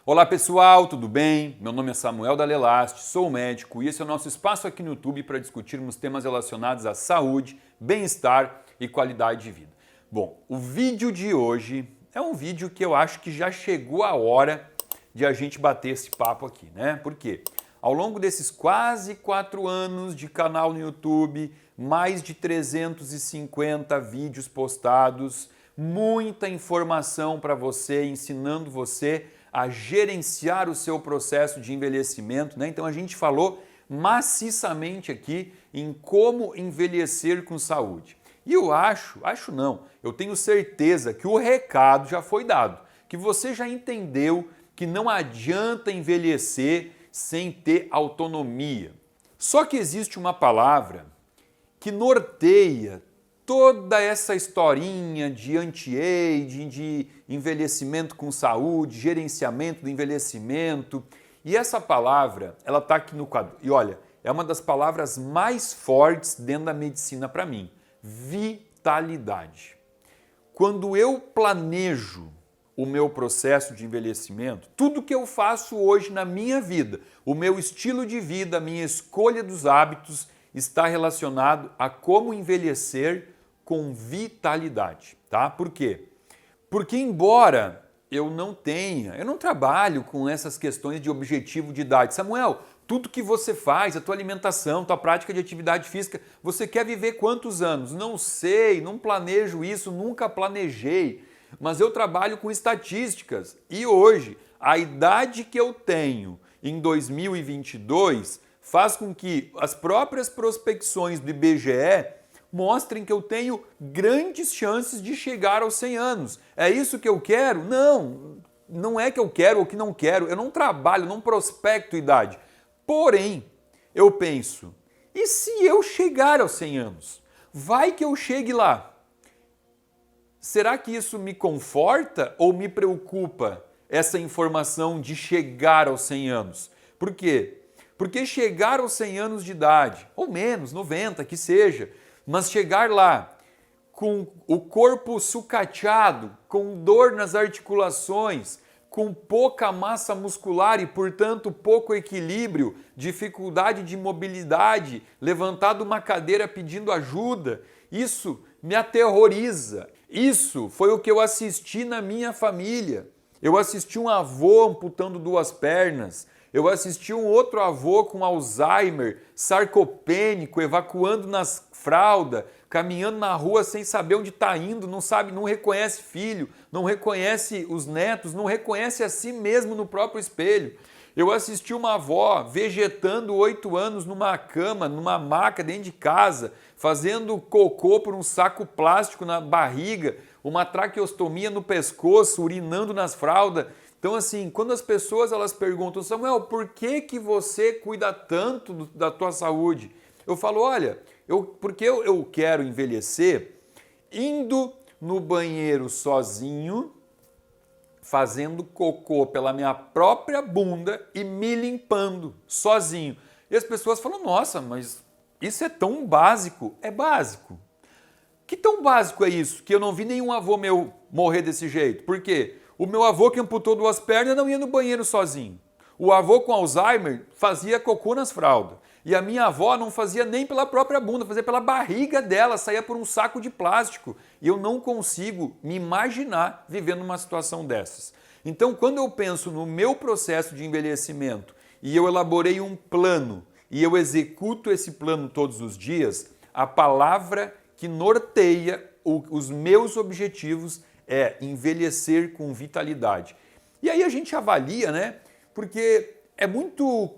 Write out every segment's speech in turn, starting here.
Olá pessoal, tudo bem? Meu nome é Samuel Dalelast, sou médico e esse é o nosso espaço aqui no YouTube para discutirmos temas relacionados à saúde, bem-estar e qualidade de vida. Bom, o vídeo de hoje é um vídeo que eu acho que já chegou a hora de a gente bater esse papo aqui, né? Por quê? Ao longo desses quase 4 anos de canal no YouTube, mais de 350 vídeos postados, muita informação para você, ensinando você a gerenciar o seu processo de envelhecimento, né? Então a gente falou maciçamente aqui em como envelhecer com saúde. E eu eu tenho certeza que o recado já foi dado, que você já entendeu que não adianta envelhecer sem ter autonomia. Só que existe uma palavra que norteia toda essa historinha de anti-aging, de envelhecimento com saúde, gerenciamento do envelhecimento. E essa palavra, ela está aqui no quadro. E olha, é uma das palavras mais fortes dentro da medicina para mim. Vitalidade. Quando eu planejo o meu processo de envelhecimento, tudo que eu faço hoje na minha vida, o meu estilo de vida, a minha escolha dos hábitos, está relacionado a como envelhecer com vitalidade, tá? Por quê? Porque embora eu não trabalho com essas questões de objetivo de idade. Samuel, tudo que você faz, a tua alimentação, tua prática de atividade física, você quer viver quantos anos? Não sei, não planejo isso, nunca planejei, mas eu trabalho com estatísticas e hoje a idade que eu tenho em 2022 faz com que as próprias prospecções do IBGE mostrem que eu tenho grandes chances de chegar aos 100 anos. É isso que eu quero? Não, não é que eu quero ou que não quero. Eu não trabalho, não prospecto idade. Porém, eu penso, e se eu chegar aos 100 anos? Vai que eu chegue lá. Será que isso me conforta ou me preocupa essa informação de chegar aos 100 anos? Por quê? Porque chegar aos 100 anos de idade, ou menos, 90, que seja, mas chegar lá com o corpo sucateado, com dor nas articulações, com pouca massa muscular e, portanto, pouco equilíbrio, dificuldade de mobilidade, levantar de uma cadeira pedindo ajuda, isso me aterroriza. Isso foi o que eu assisti na minha família. Eu assisti um avô amputando 2 pernas, eu assisti um outro avô com Alzheimer, sarcopênico, evacuando nas fraldas, caminhando na rua sem saber onde está indo, não sabe, não reconhece filho, não reconhece os netos, não reconhece a si mesmo no próprio espelho. Eu assisti uma avó vegetando 8 anos numa cama, numa maca dentro de casa, fazendo cocô por um saco plástico na barriga, uma traqueostomia no pescoço, urinando nas fraldas. Então assim, quando as pessoas elas perguntam, Samuel, por que você cuida tanto da tua saúde? Eu falo, olha, porque eu quero envelhecer indo no banheiro sozinho, fazendo cocô pela minha própria bunda e me limpando sozinho. E as pessoas falam, nossa, mas isso é tão básico. É básico. Que tão básico é isso? Que eu não vi nenhum avô meu morrer desse jeito. Por quê? O meu avô que amputou 2 pernas não ia no banheiro sozinho. O avô com Alzheimer fazia cocô nas fraldas. E a minha avó não fazia nem pela própria bunda, fazia pela barriga dela, saía por um saco de plástico. E eu não consigo me imaginar vivendo uma situação dessas. Então, quando eu penso no meu processo de envelhecimento e eu elaborei um plano e eu executo esse plano todos os dias, a palavra que norteia os meus objetivos é envelhecer com vitalidade. E aí a gente avalia, né? Porque é muito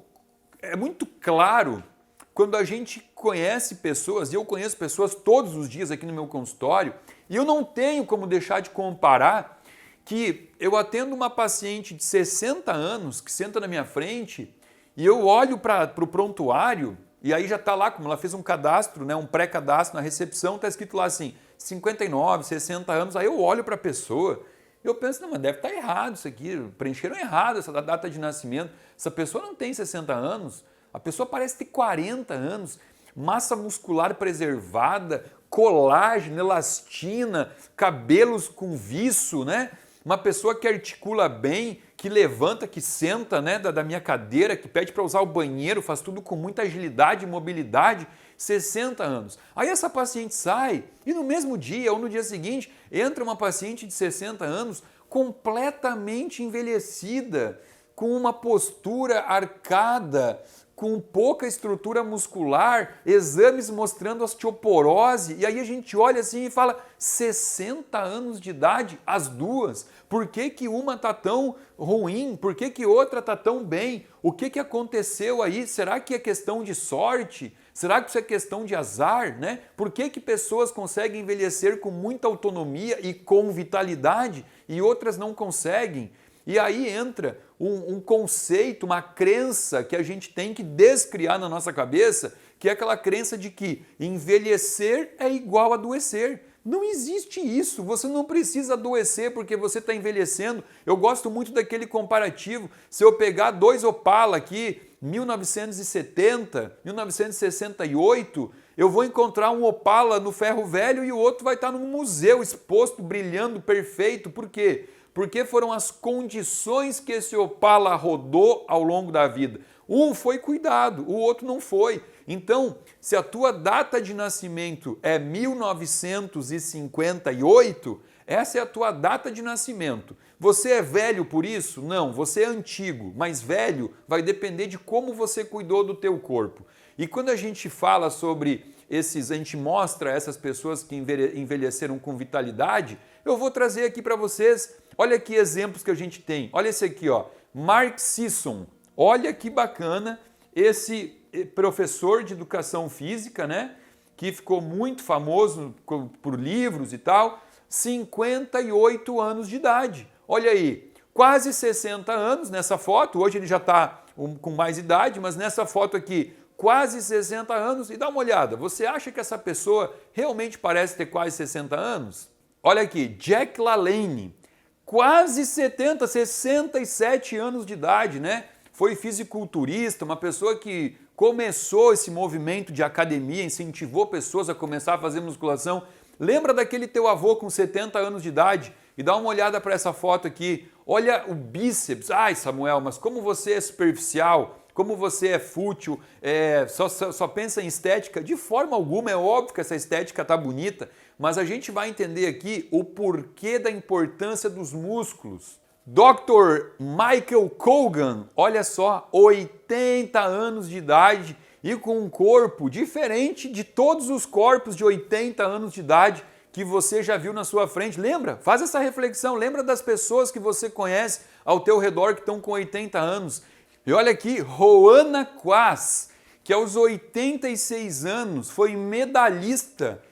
claro quando a gente conhece pessoas, e eu conheço pessoas todos os dias aqui no meu consultório, e eu não tenho como deixar de comparar que eu atendo uma paciente de 60 anos que senta na minha frente e eu olho para o prontuário e aí já está lá, como ela fez um cadastro, né, um pré-cadastro na recepção, está escrito lá assim, 59, 60 anos, aí eu olho para a pessoa e eu penso, não, mas deve estar errado isso aqui, preencheram errado essa data de nascimento, essa pessoa não tem 60 anos, a pessoa parece ter 40 anos, massa muscular preservada, colágeno, elastina, cabelos com viço, né? Uma pessoa que articula bem, que levanta, que senta, né, da minha cadeira, que pede para usar o banheiro, faz tudo com muita agilidade e mobilidade, 60 anos. Aí essa paciente sai e no mesmo dia ou no dia seguinte entra uma paciente de 60 anos completamente envelhecida, com uma postura arcada, com pouca estrutura muscular, exames mostrando osteoporose, e aí a gente olha assim e fala, 60 anos de idade, as duas, por que que uma está tão ruim, por que que outra está tão bem, o que que aconteceu aí, será que é questão de sorte, será que isso é questão de azar, né? Por que que pessoas conseguem envelhecer com muita autonomia e com vitalidade e outras não conseguem? E aí entra um conceito, uma crença que a gente tem que descriar na nossa cabeça, que é aquela crença de que envelhecer é igual a adoecer. Não existe isso, você não precisa adoecer porque você está envelhecendo. Eu gosto muito daquele comparativo, se eu pegar dois Opala aqui, 1970, 1968, eu vou encontrar um Opala no ferro velho e o outro vai estar num museu exposto, brilhando, perfeito. Por quê? Porque foram as condições que esse Opala rodou ao longo da vida. Um foi cuidado, o outro não foi. Então, se a tua data de nascimento é 1958, essa é a tua data de nascimento. Você é velho por isso? Não, você é antigo, mas velho vai depender de como você cuidou do teu corpo. E quando a gente fala sobre a gente mostra essas pessoas que envelheceram com vitalidade, eu vou trazer aqui para vocês, olha aqui exemplos que a gente tem. Olha esse aqui, ó, Mark Sisson. Olha que bacana esse professor de educação física, né, que ficou muito famoso por livros e tal, 58 anos de idade. Olha aí, quase 60 anos nessa foto, hoje ele já está com mais idade, mas nessa foto aqui, quase 60 anos, e dá uma olhada, você acha que essa pessoa realmente parece ter quase 60 anos? Olha aqui, Jack LaLanne, quase 70, 67 anos de idade, né? Foi fisiculturista, uma pessoa que começou esse movimento de academia, incentivou pessoas a começar a fazer musculação. Lembra daquele teu avô com 70 anos de idade? E dá uma olhada para essa foto aqui. Olha o bíceps. Ai, Samuel, mas como você é superficial, como você é fútil, só pensa em estética. De forma alguma, é óbvio que essa estética está bonita, mas a gente vai entender aqui o porquê da importância dos músculos. Dr. Michael Kogan, olha só, 80 anos de idade e com um corpo diferente de todos os corpos de 80 anos de idade que você já viu na sua frente. Lembra? Faz essa reflexão, lembra das pessoas que você conhece ao teu redor que estão com 80 anos. E olha aqui, Roana Quaz, que aos 86 anos foi medalhista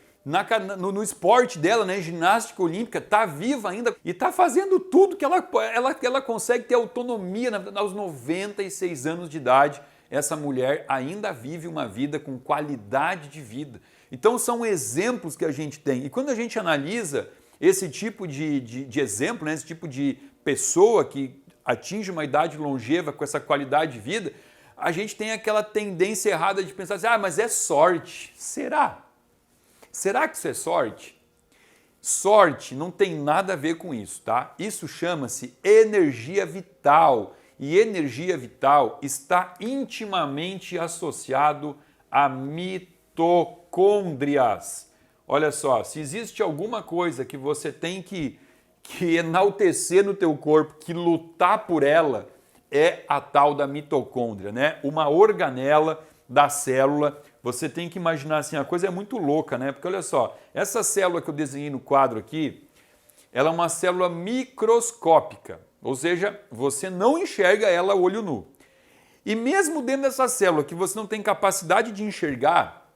no esporte dela, né, ginástica olímpica, está viva ainda e está fazendo tudo que ela consegue ter autonomia aos 96 anos de idade. Essa mulher ainda vive uma vida com qualidade de vida. Então são exemplos que a gente tem. E quando a gente analisa esse tipo de exemplo, né, esse tipo de pessoa que atinge uma idade longeva com essa qualidade de vida, a gente tem aquela tendência errada de pensar assim, mas é sorte. Será? Será que isso é sorte? Sorte não tem nada a ver com isso, tá? Isso chama-se energia vital. E energia vital está intimamente associado a mitocôndrias. Olha só, se existe alguma coisa que você tem que enaltecer no teu corpo, que lutar por ela, é a tal da mitocôndria, né? Uma organela da célula. Você tem que imaginar assim, a coisa é muito louca, né? Porque olha só, essa célula que eu desenhei no quadro aqui, ela é uma célula microscópica, ou seja, você não enxerga ela a olho nu. E mesmo dentro dessa célula que você não tem capacidade de enxergar,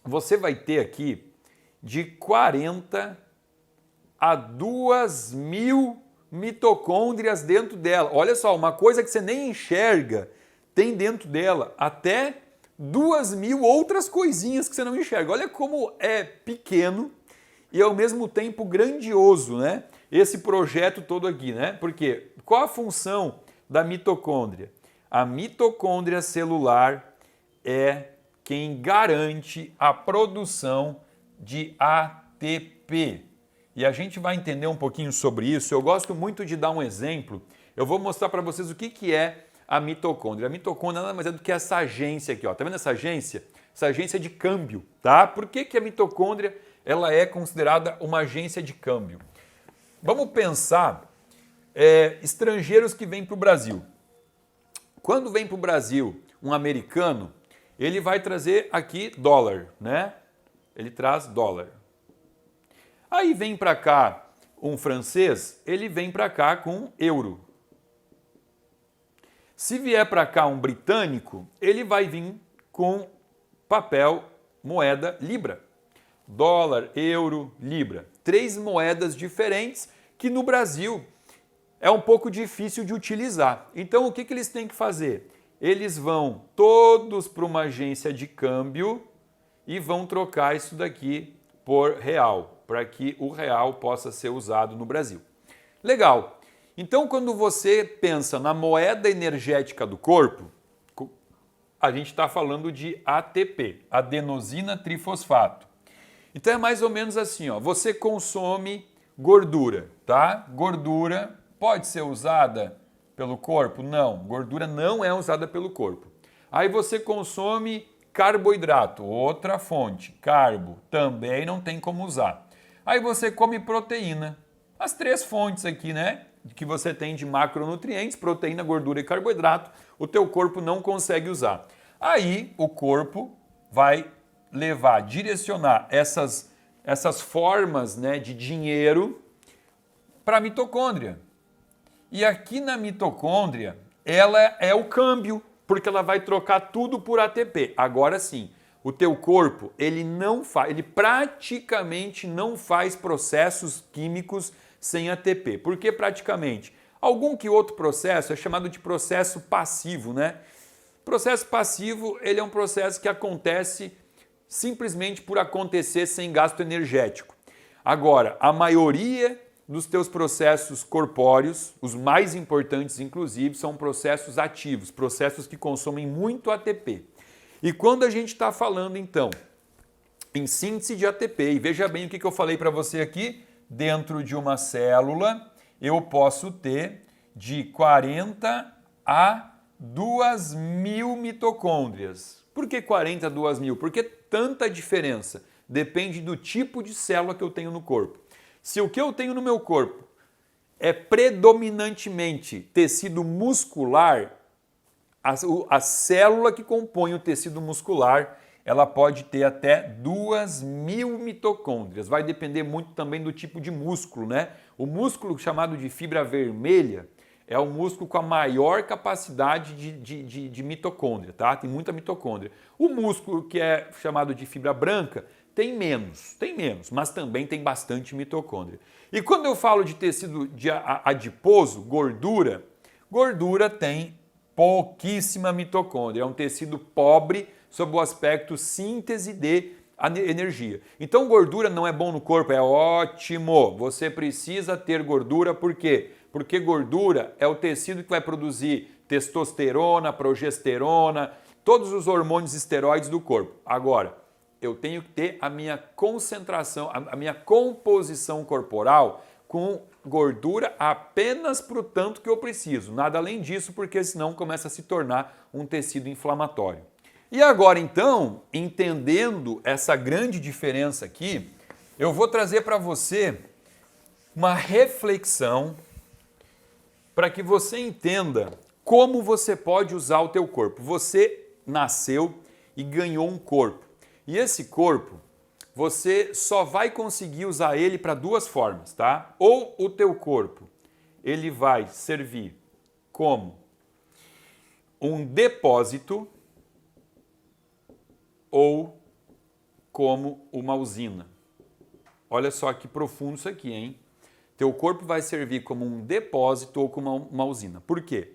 você vai ter aqui de 40 a 2.000 mitocôndrias dentro dela. Olha só, uma coisa que você nem enxerga tem dentro dela até 2.000 outras coisinhas que você não enxerga. Olha como é pequeno e ao mesmo tempo grandioso, né? Esse projeto todo aqui, né? Porque qual a função da mitocôndria? A mitocôndria celular é quem garante a produção de ATP. E a gente vai entender um pouquinho sobre isso. Eu gosto muito de dar um exemplo eu vou mostrar para vocês o que é a mitocôndria. A mitocôndria nada mais é do que essa agência aqui, ó. Tá vendo essa agência? Essa agência de câmbio, tá? Por que a mitocôndria ela é considerada uma agência de câmbio? Vamos pensar estrangeiros que vêm para o Brasil. Quando vem para o Brasil um americano, ele vai trazer aqui dólar, né? Ele traz dólar. Aí vem para cá um francês, ele vem para cá com euro. Se vier para cá um britânico, ele vai vir com papel, moeda, libra. Dólar, euro, libra. 3 moedas diferentes que no Brasil é um pouco difícil de utilizar. Então o que eles têm que fazer? Eles vão todos para uma agência de câmbio e vão trocar isso daqui por real, para que o real possa ser usado no Brasil. Legal. Então quando você pensa na moeda energética do corpo, a gente está falando de ATP, adenosina trifosfato. Então é mais ou menos assim, ó, você consome gordura, tá? Gordura pode ser usada pelo corpo? Não, gordura não é usada pelo corpo. Aí você consome carboidrato, outra fonte, carbo, também não tem como usar. Aí você come proteína, as 3 fontes aqui, né, que você tem de macronutrientes, proteína, gordura e carboidrato, o teu corpo não consegue usar. Aí o corpo vai direcionar essas formas, né, de dinheiro para a mitocôndria. E aqui na mitocôndria, ela é o câmbio, porque ela vai trocar tudo por ATP. Agora sim, o teu corpo, ele praticamente não faz processos químicos sem ATP. Por que praticamente? Algum que outro processo é chamado de processo passivo, né? Processo passivo, ele é um processo que acontece simplesmente por acontecer sem gasto energético. Agora, a maioria dos teus processos corpóreos, os mais importantes inclusive, são processos ativos, processos que consomem muito ATP. E quando a gente está falando então em síntese de ATP, e veja bem o que eu falei para você aqui, dentro de uma célula eu posso ter de 40 a 2.000 mitocôndrias. Por que 40 a 2.000? Por que tanta diferença? Depende do tipo de célula que eu tenho no corpo. Se o que eu tenho no meu corpo é predominantemente tecido muscular, a célula que compõe o tecido muscular, ela pode ter até 2.000 mitocôndrias. Vai depender muito também do tipo de músculo, né? O músculo chamado de fibra vermelha é o músculo com a maior capacidade de mitocôndria, tá? Tem muita mitocôndria. O músculo que é chamado de fibra branca tem menos, mas também tem bastante mitocôndria. E quando eu falo de tecido adiposo, gordura tem pouquíssima mitocôndria, é um tecido pobre sob o aspecto síntese de energia. Então gordura não é bom no corpo, é ótimo. Você precisa ter gordura, por quê? Porque gordura é o tecido que vai produzir testosterona, progesterona, todos os hormônios esteroides do corpo. Agora, eu tenho que ter a minha concentração, a minha composição corporal com gordura apenas para o tanto que eu preciso. Nada além disso, porque senão começa a se tornar um tecido inflamatório. E agora então, entendendo essa grande diferença aqui, eu vou trazer para você uma reflexão para que você entenda como você pode usar o teu corpo. Você nasceu e ganhou um corpo. E esse corpo, você só vai conseguir usar ele para 2 formas, tá? Ou o teu corpo, ele vai servir como um depósito ou como uma usina. Olha só que profundo isso aqui, hein? Teu corpo vai servir como um depósito ou como uma usina. Por quê?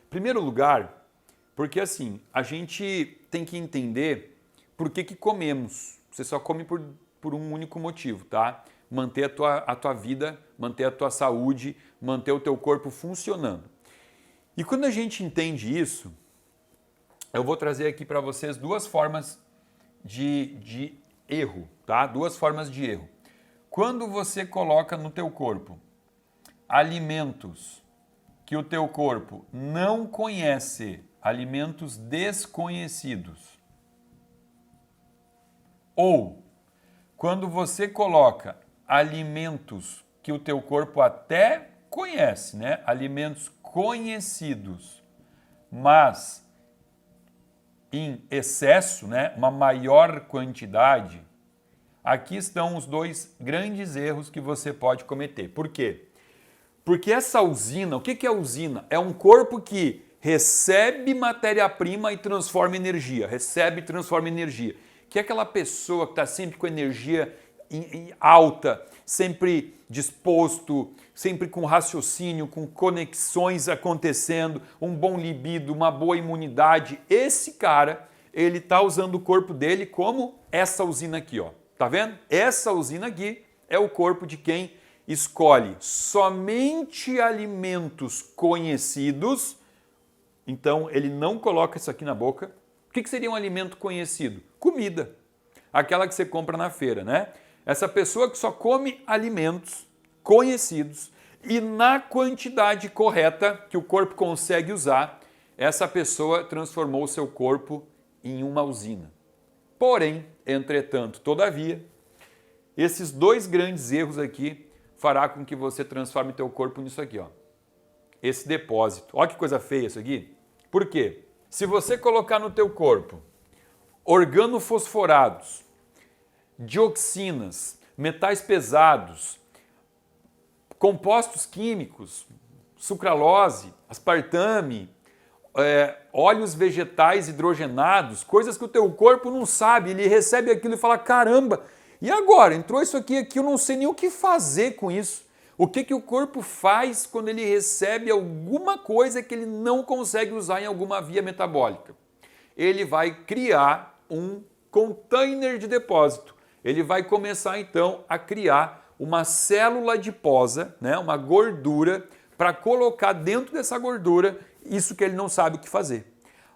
Em primeiro lugar, porque assim, a gente tem que entender por que comemos. Você só come por um único motivo, tá? Manter a tua vida, manter a tua saúde, manter o teu corpo funcionando. E quando a gente entende isso, eu vou trazer aqui para vocês 2 formas de erro, tá? 2 formas de erro. Quando você coloca no teu corpo alimentos que o teu corpo não conhece, alimentos desconhecidos, ou quando você coloca alimentos que o teu corpo até conhece, né? Alimentos conhecidos, mas em excesso, né? Uma maior quantidade, aqui estão os dois grandes erros que você pode cometer. Por quê? Porque essa usina, o que é usina? É um corpo que recebe matéria-prima e transforma em energia, recebe e transforma em energia. Que é aquela pessoa que está sempre com energia alta, sempre disposto, sempre com raciocínio, com conexões acontecendo, um bom libido, uma boa imunidade. Esse cara, ele está usando o corpo dele como essa usina aqui, ó. Tá vendo? Essa usina aqui é o corpo de quem escolhe somente alimentos conhecidos. Então, ele não coloca isso aqui na boca. O que seria um alimento conhecido? Comida. Aquela que você compra na feira, né? Essa pessoa que só come alimentos conhecidos e na quantidade correta que o corpo consegue usar, essa pessoa transformou o seu corpo em uma usina. Porém, entretanto, todavia, esses dois grandes erros aqui fará com que você transforme teu corpo nisso aqui, ó. Esse depósito. Olha que coisa feia isso aqui. Por quê? Se você colocar no teu corpo organofosforados, dioxinas, metais pesados, compostos químicos, sucralose, aspartame, óleos vegetais hidrogenados, coisas que o teu corpo não sabe, ele recebe aquilo e fala, caramba, e agora? Entrou isso aqui, eu não sei nem o que fazer com isso. O que o corpo faz quando ele recebe alguma coisa que ele não consegue usar em alguma via metabólica? Ele vai criar um container de depósito. Ele vai começar então a criar uma célula adiposa, né, uma gordura, para colocar dentro dessa gordura isso que ele não sabe o que fazer.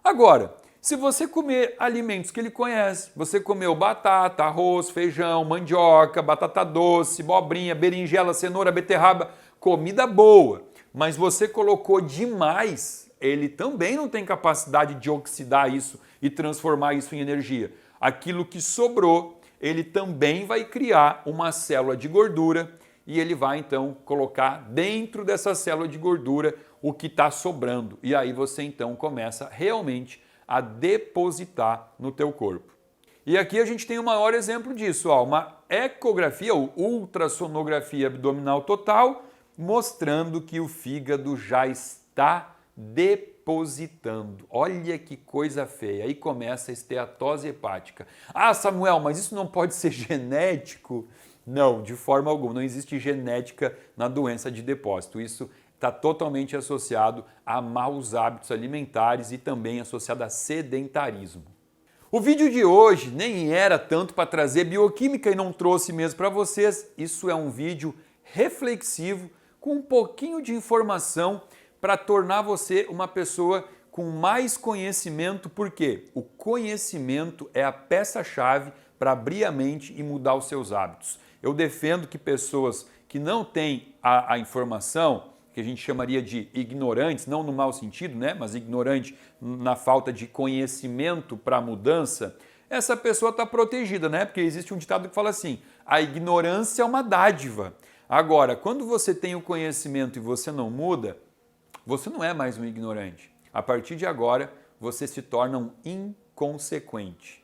Agora, se você comer alimentos que ele conhece, você comeu batata, arroz, feijão, mandioca, batata doce, abobrinha, berinjela, cenoura, beterraba, comida boa, mas você colocou demais, ele também não tem capacidade de oxidar isso e transformar isso em energia. Aquilo que sobrou, ele também vai criar uma célula de gordura e ele vai então colocar dentro dessa célula de gordura o que está sobrando. E aí você então começa realmente a depositar no teu corpo. E aqui a gente tem o maior exemplo disso, ó, uma ecografia ou ultrassonografia abdominal total, mostrando que o fígado já está depositando. Olha que coisa feia. Aí começa a esteatose hepática. Ah, Samuel, mas isso não pode ser genético? Não, de forma alguma. Não existe genética na doença de depósito. Isso está totalmente associado a maus hábitos alimentares e também associado a sedentarismo. O vídeo de hoje nem era tanto para trazer bioquímica e não trouxe mesmo para vocês. Isso é um vídeo reflexivo com um pouquinho de informação para tornar você uma pessoa com mais conhecimento, porque o conhecimento é a peça-chave para abrir a mente e mudar os seus hábitos. Eu defendo que pessoas que não têm a informação, que a gente chamaria de ignorantes, não no mau sentido, né? Mas ignorante na falta de conhecimento para a mudança, essa pessoa está protegida, né? Porque existe um ditado que fala assim, a ignorância é uma dádiva. Agora, quando você tem o conhecimento e você não muda, você não é mais um ignorante. A partir de agora, você se torna um inconsequente.